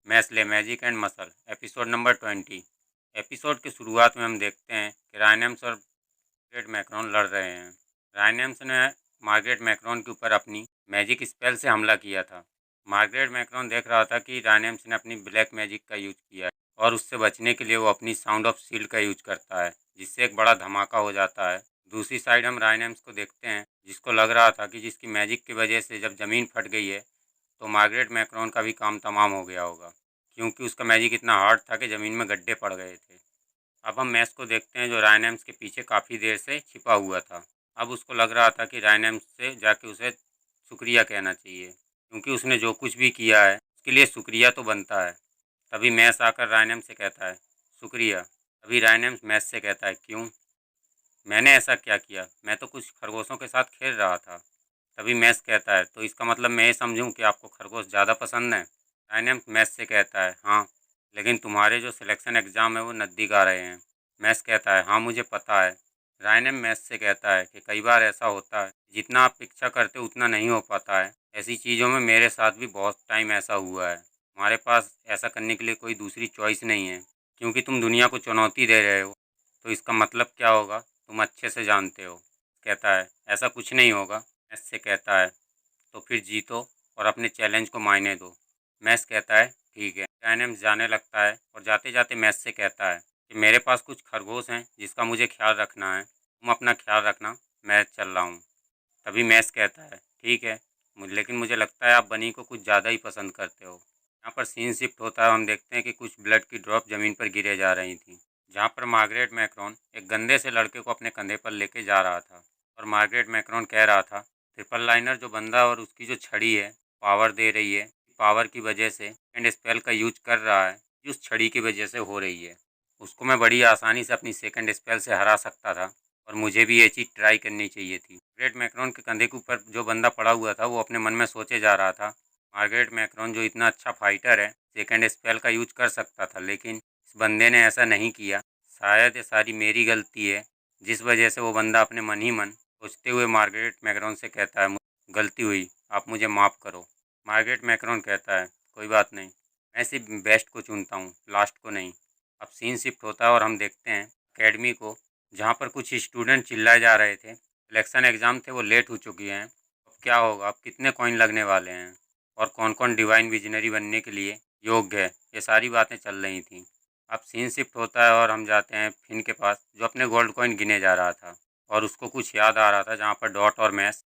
मैस्ले magic and muscle episode number 20। Episode की शुरुआत में हम देखते हैं कि रायनेम्स और मार्गरेट मैक्रोन लड़ रहे हैं। रायनेम्स ने मार्गरेट मैक्रोन के ऊपर अपनी मैजिक स्पेल से हमला किया था। मार्गरेट मैक्रोन देख रहा था कि रायनेम्स ने अपनी ब्लैक मैजिक का यूज किया है और उससे बचने के लिए वो अपनी साउंड ऑफ शील्ड का यूज करता है, जिससे एक बड़ा धमाका हो जाता है। दूसरी साइड हम रायनेम्स को देखते हैं, जिसको लग रहा था कि जिसकी मैजिक की वजह से जब ज़मीन फट गई है तो मार्गरेट मैक्रोन का भी काम तमाम हो गया होगा, क्योंकि उसका मैजिक इतना हार्ड था कि ज़मीन में गड्ढे पड़ गए थे। अब हम मैस को देखते हैं, जो रायनेम्स के पीछे काफ़ी देर से छिपा हुआ था। अब उसको लग रहा था कि रायनेम्स से जाके उसे शुक्रिया कहना चाहिए, क्योंकि उसने जो कुछ भी किया है उसके लिए शुक्रिया तो बनता है। तभी मैस आकर रायनेम्स से कहता है, शुक्रिया। तभी रायनेम्स मैस से कहता है, क्यों? मैंने ऐसा क्या किया? मैं तो कुछ खरगोशों के साथ खेल रहा था। तभी मैस कहता है, तो इसका मतलब मैं ये समझूं कि आपको खरगोश ज़्यादा पसंद है? रायनेम्स मैस से कहता है, हाँ, लेकिन तुम्हारे जो सिलेक्शन एग्ज़ाम है वो नज़दीक आ रहे हैं। मैस कहता है, हाँ मुझे पता है। रायनेम मैस से कहता है कि कई बार ऐसा होता है, जितना आप इच्छा करते उतना नहीं हो पाता है। ऐसी चीज़ों में मेरे साथ भी बहुत टाइम ऐसा हुआ है। हमारे पास ऐसा करने के लिए कोई दूसरी चॉइस नहीं है, क्योंकि तुम दुनिया को चुनौती दे रहे हो। तो इसका मतलब क्या होगा, तुम अच्छे से जानते हो। कहता है, ऐसा कुछ नहीं होगा। मैस से कहता है, तो फिर जीतो और अपने चैलेंज को मायने दो। मैस कहता है, ठीक है। डायनेम्स जाने लगता है और जाते जाते मैस से कहता है कि मेरे पास कुछ खरगोश हैं जिसका मुझे ख्याल रखना है। तुम अपना ख्याल रखना, मैं चल रहा हूँ। तभी मैस कहता है, ठीक है, लेकिन मुझे लगता है आप बनी को कुछ ज़्यादा ही पसंद करते हो। यहाँ पर सीन शिफ्ट होता है, हम देखते हैं कि कुछ ब्लड की ड्रॉप ज़मीन पर गिरे जा रही थी, जहाँ पर मार्गरेट मैक्रोन एक गंदे से लड़के को अपने कंधे पर लेके जा रहा था। और मार्गरेट मैक्रोन कह रहा था, ट्रिपल लाइनर जो बंदा और उसकी जो छड़ी है पावर दे रही है, पावर की वजह से एंड स्पेल का यूज कर रहा है, जो उस छड़ी की वजह से हो रही है। उसको मैं बड़ी आसानी से अपनी सेकंड स्पेल से हरा सकता था और मुझे भी ये चीज़ ट्राई करनी चाहिए थी। मार्गरेट मैक्रोन के कंधे के ऊपर जो बंदा पड़ा हुआ था वो अपने मन में सोचे जा रहा था, मार्गरेट मैक्रोन जो इतना अच्छा फाइटर है सेकंड स्पेल का यूज कर सकता था, लेकिन इस बंदे ने ऐसा नहीं किया। शायद ये सारी मेरी गलती है, जिस वजह से वो बंदा अपने मन ही मन सोचते हुए मार्गरेट मैक्रोन से कहता है, गलती हुई, आप मुझे माफ़ करो। मार्गरेट मैक्रोन कहता है, कोई बात नहीं, मैं सिर्फ बेस्ट को चुनता हूँ, लास्ट को नहीं। अब सीन शिफ्ट होता है और हम देखते हैं अकेडमी को, जहाँ पर कुछ स्टूडेंट चिल्लाए जा रहे थे। सिलेक्शन एग्ज़ाम थे वो लेट हो चुकी हैं। अब क्या होगा, अब कितने कॉइन लगने वाले हैं और कौन कौन डिवाइन विजनरी बनने के लिए योग्य है, ये सारी बातें चल रही थी। अब सीन शिफ्ट होता है और हम जाते हैं फिन के पास, जो अपने गोल्ड कॉइन गिने जा रहा था और उसको कुछ याद आ रहा था, जहाँ पर डॉट और मैस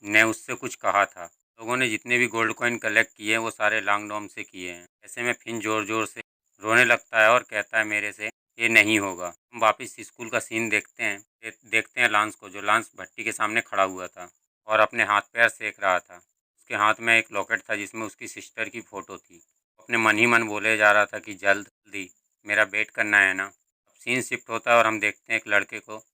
ने उससे कुछ कहा था। लोगों ने जितने भी गोल्ड कॉइन कलेक्ट किए हैं वो सारे लॉन्गडॉम से किए हैं। ऐसे में फिन ज़ोर ज़ोर से रोने लगता है और कहता है, मेरे से ये नहीं होगा। हम वापस स्कूल का सीन देखते हैं। देखते हैं लांस को, जो लांस भट्टी के सामने खड़ा हुआ था और अपने हाथ पैर सेक रहा था। उसके हाथ में एक लॉकेट था जिसमें उसकी सिस्टर की फ़ोटो थी। अपने मन ही मन बोले जा रहा था कि जल्दी मेरा वेट करना है ना। अब सीन शिफ्ट होता है और हम देखते हैं एक लड़के को,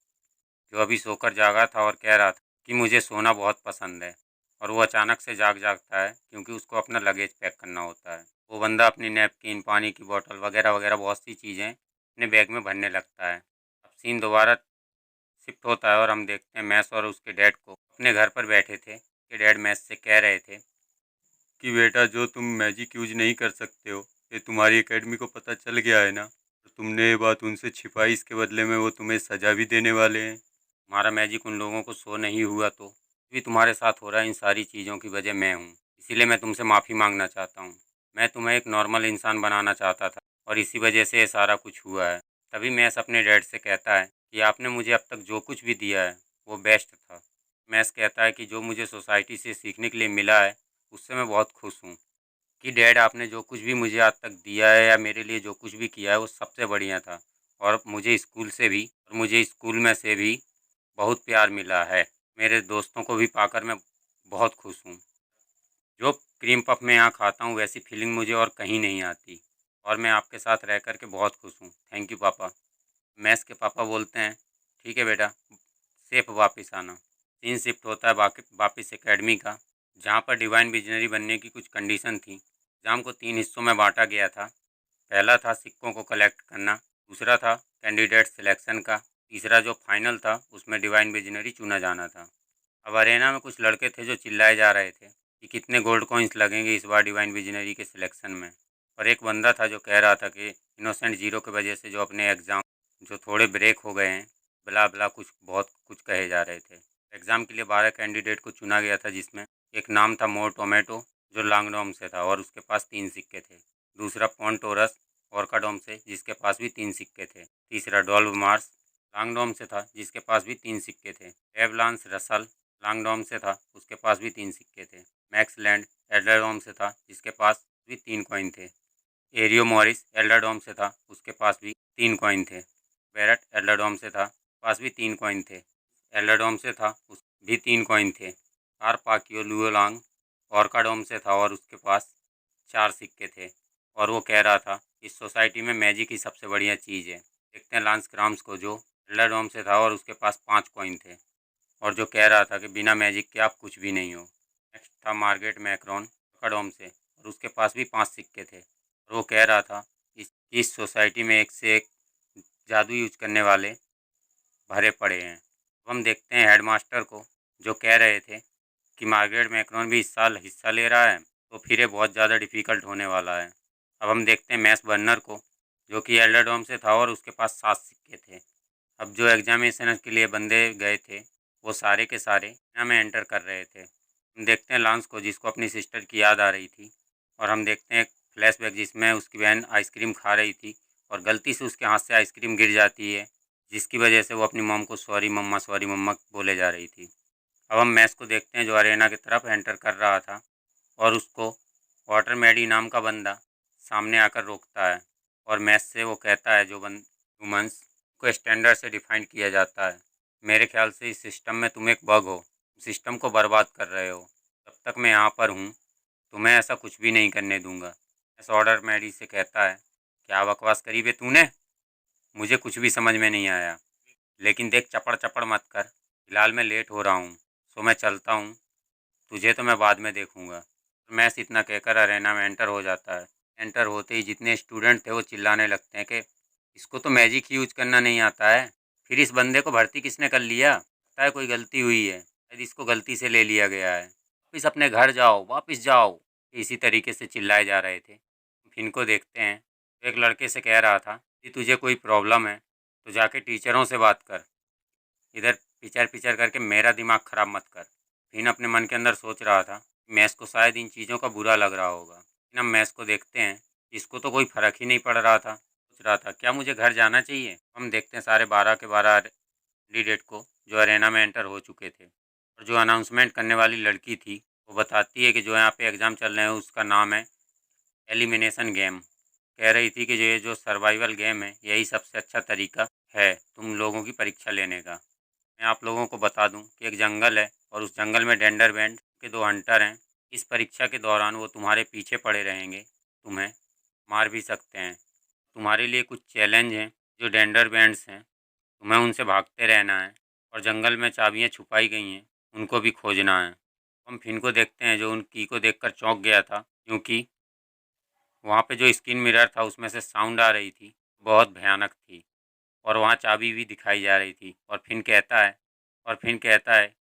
जो अभी सोकर जागा था और कह रहा था कि मुझे सोना बहुत पसंद है। और वो अचानक से जागता है, क्योंकि उसको अपना लगेज पैक करना होता है। वो बंदा अपनी नैपकिन, पानी की बोतल वगैरह वगैरह बहुत सी चीज़ें अपने बैग में भरने लगता है। अब सीन दोबारा शिफ्ट होता है और हम देखते हैं मैस और उसके डैड को अपने घर पर बैठे थे। कि डैड मैस से कह रहे थे कि बेटा, जो तुम मैजिक यूज नहीं कर सकते हो, ये तुम्हारी एकेडमी को पता चल गया है ना, तो तुमने ये बात उनसे छिपाई, इसके बदले में वो तुम्हें सज़ा भी देने वाले हैं। हमारा मैजिक उन लोगों को शो नहीं हुआ तो भी तुम्हारे साथ हो रहा है, इन सारी चीज़ों की वजह मैं हूँ। इसीलिए मैं तुमसे माफ़ी मांगना चाहता हूँ। मैं तुम्हें एक नॉर्मल इंसान बनाना चाहता था और इसी वजह से ये सारा कुछ हुआ है। तभी मैस अपने डैड से कहता है कि आपने मुझे अब तक जो कुछ भी दिया है वो बेस्ट था। मैस कहता है कि जो मुझे सोसाइटी से सीखने के लिए मिला है उससे मैं बहुत खुश हूँ। कि डैड, आपने जो कुछ भी मुझे आज तक दिया है या मेरे लिए जो कुछ भी किया है वो सबसे बढ़िया था। और मुझे स्कूल में से भी बहुत प्यार मिला है। मेरे दोस्तों को भी पाकर मैं बहुत खुश हूँ। जो क्रीम पफ मैं यहाँ खाता हूँ वैसी फीलिंग मुझे और कहीं नहीं आती। और मैं आपके साथ रह कर के बहुत खुश हूँ। थैंक यू पापा। मैस के पापा बोलते हैं, ठीक है बेटा, सेफ वापस आना। सीन शिफ्ट होता है वापस एकेडमी का, जहाँ पर डिवाइन विजनरी बनने की कुछ कंडीशन थी। एग्ज़ाम को 3 हिस्सों में बांटा गया था। पहला था सिक्कों को कलेक्ट करना, दूसरा था कैंडिडेट सिलेक्शन का, तीसरा जो फाइनल था उसमें डिवाइन विजनरी चुना जाना था। अब अरेना में कुछ लड़के थे जो चिल्लाए जा रहे थे कि कितने गोल्ड कॉइन्स लगेंगे इस बार डिवाइन विजनरी के सिलेक्शन में। और एक बंदा था जो कह रहा था कि इनोसेंट ज़ीरो की वजह से जो अपने एग्ज़ाम जो थोड़े ब्रेक हो गए हैं, ब्ला ब्ला कुछ बहुत कुछ कहे जा रहे थे। एग्ज़ाम के लिए 12 कैंडिडेट को चुना गया था, जिसमें एक नाम था मोर टोमेटो जो लांगडोम से था और उसके पास 3 सिक्के थे। दूसरा पोंटोरस ओर्काडोम से, जिसके पास भी 3 सिक्के थे। तीसरा डोल्व मार्स लांगडोम से था, जिसके पास भी 3 सिक्के थे। एवलांस रसल लांगडोम से था, उसके पास भी 3 सिक्के थे। मैक्स लैंड एल्डरडोम से था, जिसके पास भी 3 कॉइन थे। एरियो मॉरिस एल्डरडोम से था, उसके पास भी 3 कॉइन थे। बैरट एल्डरडोम से था, पास भी 3 कॉइन थे। एल्डरडोम से था, उस भी 3 कॉइन थे। कारपाकियो लुओलांग ऑर्काडोम से था और उसके पास 4 सिक्के थे और वो कह रहा था इस सोसाइटी में मैजिक ही सबसे बढ़िया चीज़ है। देखते हैं लांस क्राम्स को, जो एल्डरडोम से था और उसके पास 5 कॉइन थे और जो कह रहा था कि बिना मैजिक के आप कुछ भी नहीं हो। नेक्स्ट था मार्गरेट मैक्रोन ऑर्काडोम से और उसके पास भी 5 सिक्के थे और वो कह रहा था इस सोसाइटी में एक से एक जादू यूज करने वाले भरे पड़े हैं। अब हम देखते हैं हेडमास्टर को, जो कह रहे थे कि मार्गरेट मैक्रोन भी इस साल हिस्सा ले रहा है, तो फिर ये बहुत ज़्यादा डिफ़िकल्ट होने वाला है। अब हम देखते हैं मैस बर्नर को, जो कि एल्डरडोम से था और उसके पास 7 सिक्के थे। अब जो एग्जामिनेशन के लिए बंदे गए थे, वो सारे के सारे चाइना में एंटर कर रहे थे। हम देखते हैं लांस को, जिसको अपनी सिस्टर की याद आ रही थी, और हम देखते हैं एक फ्लैशबैक जिसमें उसकी बहन आइसक्रीम खा रही थी और गलती से उसके हाथ से आइसक्रीम गिर जाती है, जिसकी वजह से वो अपनी मॉम को सॉरी मम्मा बोले जा रही थी। अब हम मैस को देखते हैं, जो अरेना की तरफ एंटर कर रहा था और उसको वाटर मैडी नाम का बंदा सामने आकर रोकता है और मैस से वो कहता है, जो ह्यूमंस को स्टैंडर्ड से डिफाइन किया जाता है, मेरे ख्याल से इस सिस्टम में तुम एक बग हो, सिस्टम को बर्बाद कर रहे हो। जब तक मैं यहाँ पर हूँ तुम्हें ऐसा कुछ भी नहीं करने दूंगा। ऐसा ऑर्डर मैडी से कहता है, क्या बकवास करी बे तूने, मुझे कुछ भी समझ में नहीं आया। लेकिन देख, चपड़ चपड़ मत कर, फिलहाल मैं लेट हो रहा हूँ, सो मैं चलता हूँ, तुझे तो मैं बाद में देखूंगा। मैस इतना कहकर अरेना में एंटर हो जाता है। एंटर होते ही जितने स्टूडेंट थे वो चिल्लाने लगते हैं कि इसको तो मैजिक ही यूज करना नहीं आता है, फिर इस बंदे को भर्ती किसने कर लिया, लगता है कोई गलती हुई है, शायद इसको गलती से ले लिया गया है, वापिस अपने घर जाओ, वापस जाओ। इसी तरीके से चिल्लाए जा रहे थे। फिन को देखते हैं, तो एक लड़के से कह रहा था कि तुझे कोई प्रॉब्लम है तो जाके टीचरों से बात कर, इधर पिचर पिचर करके मेरा दिमाग ख़राब मत कर। फिन अपने मन के अंदर सोच रहा था, मैस को शायद इन चीज़ों का बुरा लग रहा होगा। फिर हम मैस को देखते हैं, इसको तो कोई फ़र्क ही नहीं पड़ रहा था। सोच रहा था क्या मुझे घर जाना चाहिए। हम देखते हैं सारे 12 के 12 कैंडिडेट को, जो अरेना में एंटर हो चुके थे, और जो अनाउंसमेंट करने वाली लड़की थी वो बताती है कि जो यहाँ पे एग्ज़ाम चल रहे हैं उसका नाम है एलिमिनेशन गेम। कह रही थी कि ये जो सर्वाइवल गेम है, यही सबसे अच्छा तरीका है तुम लोगों की परीक्षा लेने का। मैं आप लोगों को बता दूं कि एक जंगल है और उस जंगल में डेंडरबैंड के 2 हंटर हैं। इस परीक्षा के दौरान वो तुम्हारे पीछे पड़े रहेंगे, तुम्हें मार भी सकते हैं। तुम्हारे लिए कुछ चैलेंज हैं, जो डेंडरबैंड्स हैं, तुम्हें उनसे भागते रहना है और जंगल में चाबियां छुपाई गई हैं, उनको भी खोजना है। हम फिन को देखते हैं, जो उन की को देखकर चौंक गया था, क्योंकि वहाँ पे जो स्क्रीन मिरर था उसमें से साउंड आ रही थी, बहुत भयानक थी, और वहाँ चाबी भी दिखाई जा रही थी। और फिन कहता है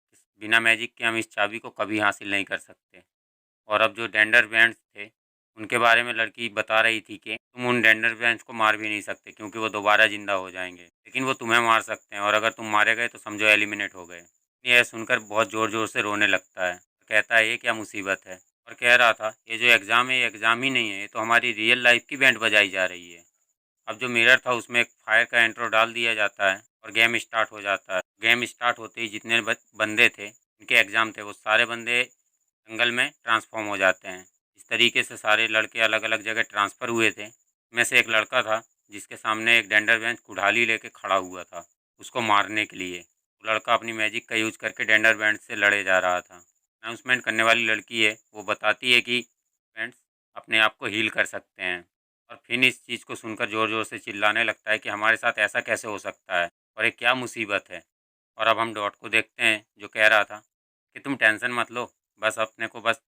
बिना मैजिक के हम इस चाबी को कभी हासिल नहीं कर सकते। और अब जो डेंडरबैंड्स थे, उनके बारे में लड़की बता रही थी कि तुम उन डेंडरबैंड्स को मार भी नहीं सकते, क्योंकि वो दोबारा ज़िंदा हो जाएंगे, लेकिन वो तुम्हें मार सकते हैं, और अगर तुम मारे गए तो समझो एलिमिनेट हो गए। यह सुनकर बहुत ज़ोर ज़ोर से रोने लगता है, कहता है ये क्या मुसीबत है, और कह रहा था ये जो एग्ज़ाम है, ये एग्ज़ाम ही नहीं है, ये तो हमारी रियल लाइफ की बैंड बजाई जा रही है। अब जो मिरर था उसमें एक फायर का इंट्रो डाल दिया जाता है और गेम स्टार्ट हो जाता है। गेम स्टार्ट होते ही जितने बंदे थे, इनके एग्ज़ाम थे, वो सारे बंदे जंगल में ट्रांसफॉर्म हो जाते हैं। इस तरीके से सारे लड़के अलग अलग जगह ट्रांसफ़र हुए थे। में से एक लड़का था जिसके सामने एक डेंडरबैंड कुल्हाड़ी लेके खड़ा हुआ था उसको मारने के लिए। वो लड़का अपनी मैजिक का यूज़ करके डेंडरबैंड से लड़े जा रहा था। अनाउंसमेंट करने वाली लड़की है, वो बताती है कि फ्रेंड्स अपने आप को हील कर सकते हैं। और फिर इस चीज़ को सुनकर ज़ोर ज़ोर से चिल्लाने लगता है कि हमारे साथ ऐसा कैसे हो सकता है और ये क्या मुसीबत है। और अब हम डॉट को देखते हैं, जो कह रहा था कि तुम टेंशन मत लो, बस अपने को बस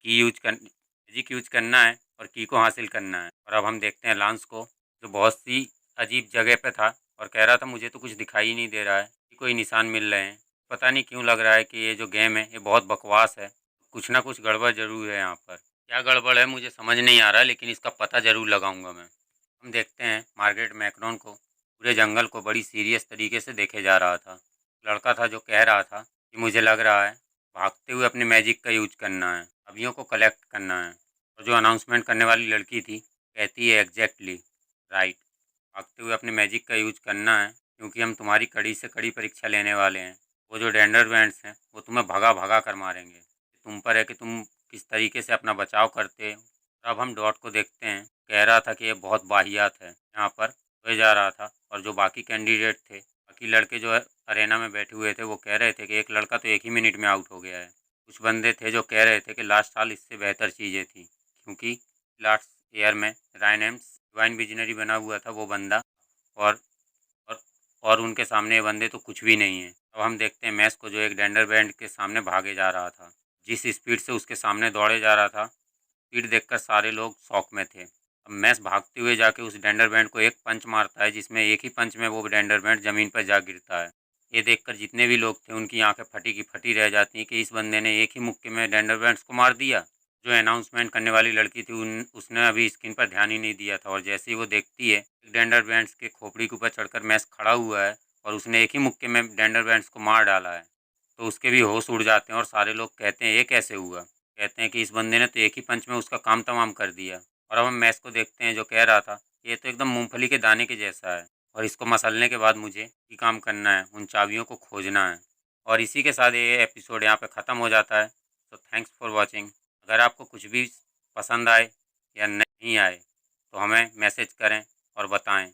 मैजिक यूज करना है और की को हासिल करना है। और अब हम देखते हैं लांस को, जो बहुत सी अजीब जगह पे था और कह रहा था मुझे तो कुछ दिखाई ही नहीं दे रहा है कि कोई निशान मिल रहे हैं। पता नहीं क्यों लग रहा है कि ये जो गेम है ये बहुत बकवास है, कुछ ना कुछ गड़बड़ ज़रूर है यहाँ पर। क्या गड़बड़ है मुझे समझ नहीं आ रहा, लेकिन इसका पता ज़रूर लगाऊंगा मैं। हम देखते हैं मार्गरेट मैक्रोन को पूरे जंगल को बड़ी सीरियस तरीके से देखे जा रहा था। लड़का था जो कह रहा था कि मुझे लग रहा है भागते हुए अपने मैजिक का यूज करना है, अभियों को कलेक्ट करना है। और जो अनाउंसमेंट करने वाली लड़की थी कहती है एग्जैक्टली राइट, भागते हुए अपने मैजिक का यूज करना है क्योंकि हम तुम्हारी कड़ी से कड़ी परीक्षा लेने वाले हैं। वो जो डेंडर बैंड्स हैं वो तुम्हें भगा भगा कर मारेंगे। तुम पर है कि तुम किस तरीके से अपना बचाव करते हो। अब हम डॉट को देखते हैं, कह रहा था कि ये बहुत वाहियात है, यहाँ पर हुए जा रहा था। और जो बाकी कैंडिडेट थे, बाकी लड़के जो अरेना में बैठे हुए थे, वो कह रहे थे कि एक लड़का तो 1 ही मिनट में आउट हो गया है। कुछ बंदे थे जो कह रहे थे कि लास्ट साल इससे बेहतर चीज़ें थी, क्योंकि लास्ट ईयर में रायन एम्स डिवाइन विजनरी बना हुआ था वो बंदा। और और और उनके सामने ये बंदे तो कुछ भी नहीं है। अब हम देखते हैं मैस को, जो एक डेंडर बैंड के सामने भागे जा रहा था। जिस स्पीड से उसके सामने दौड़े जा रहा था, स्पीड देखकर सारे लोग शॉक में थे। अब मैस भागते हुए जाके उस डेंडर बैंड को एक पंच मारता है, जिसमें एक ही पंच में वो डेंडर बैंड ज़मीन पर जा गिरता है। ये देखकर जितने भी लोग थे उनकी आंखें फटी की फटी रह जाती हैं कि इस बंदे ने एक ही मुक्के में डेंडर बैंड्स को मार दिया। जो अनाउंसमेंट करने वाली लड़की थी उसने अभी स्क्रीन पर ध्यान ही नहीं दिया था, और जैसे ही वो देखती है डेंडर बैंड्स के खोपड़ी के ऊपर चढ़कर मैस खड़ा हुआ है और उसने एक ही मुक्के में डेंडर बैंड्स को मार डाला है, तो उसके भी होश उड़ जाते हैं। और सारे लोग कहते हैं ये कैसे हुआ। कहते हैं कि इस बंदे ने तो एक ही पंच में उसका काम तमाम कर दिया। और अब हम मैस को देखते हैं, जो कह रहा था ये तो एकदम मूंगफली के दाने के जैसा है, और इसको मसलने के बाद मुझे ही काम करना है, उन चाबियों को खोजना है। और इसी के साथ ये एपिसोड यहाँ पे ख़त्म हो जाता है। तो थैंक्स फॉर वॉचिंग। अगर आपको कुछ भी पसंद आए या नहीं आए तो हमें मैसेज करें और बताएं।